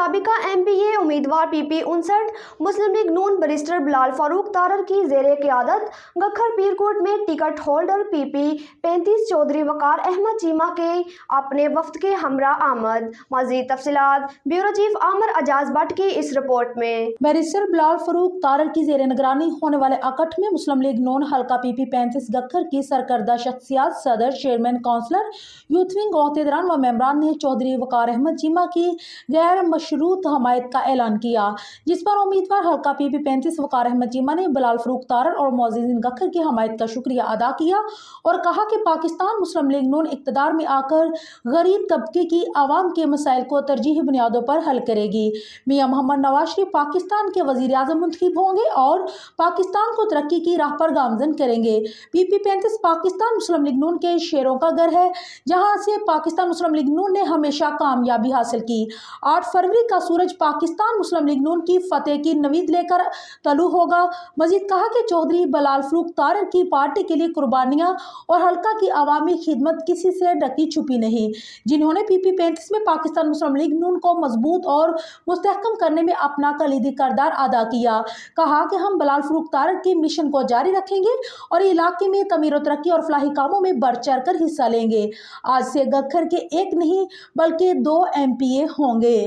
सबका MPA उम्मीदवार PP59 मुस्लिम league नून barrister Bilal Farooq Tarar की ज़ेरे क़यादत गखर पीरकोट में टिकट होल्डर PP35 चौधरी वकार अहमद चीमा के अपने वफ्द के हमरा आमद। मज़ीद तफसीलात ब्यूरो चीफ आमिर अजाज भट्ट की इस रिपोर्ट में। बैरिस्टर बिलाल फारूक तारर की ज़ेरे निगरानी होने वाले अकठ में मुस्लिम लीग नून हल्का PP35 गखर की सरकर्दा शख्सियात सदर, चेयरमैन, काउंसलर, यूथ विंग, अहदेदारान व मेंबरान ने चौधरी वकार अहमद चीमा की गैर मशरूत हमायत का ऐलान किया, जिस पर उम्मीदवार हल्का PP35 वकार अहमद चीमा ने बिलाल फारूक तारर और मोअज़्ज़िज़ीन गखर की हमायत का शुक्रिया अदा किया और कहा कि पाकिस्तान मुस्लिम लीग नून इक़्तिदार में आकर गरीब तबके की आवाम के मसाइल को तरजीही बुनियादों पर हल करेगी। मियां मोहम्मद नवाज शरीफ पाकिस्तान के वज़ीर आज़म मुंतखब होंगे और पाकिस्तान को तरक्की की राह पर गामज़न करेंगे। PP35 पाकिस्तान मुस्लिम लीग नून के शेरों का घर है, जहां से पाकिस्तान मुस्लिम लीग नून ने हमेशा कामयाबी हासिल की। 8 फरवरी का सूरज पाकिस्तान मुस्लिम लीग नून की फतेह की नवीद लेकर तलू होगा। मजीद कहा कि चौधरी बिलाल फारूक तारर की पार्टी के लिए कुर्बानियां और हल्का की अवामी खिदमत किसी से ढकी छुपी नहीं, जिन्होंने PP35 में पाकिस्तान मुस्लिम लीग नून को मजबूत और मुस्तहकम करने में अपना कलीदी किरदार अदा किया। कहा कि हम बिलाल फारूक तारर के मिशन को जारी रखेंगे और इलाके में तमीर और तरक्की और फलाही कामों में बढ़ चढ़ कर हिस्सा लेंगे। आज से गखर के एक नहीं बल्कि 2 MPA होंगे।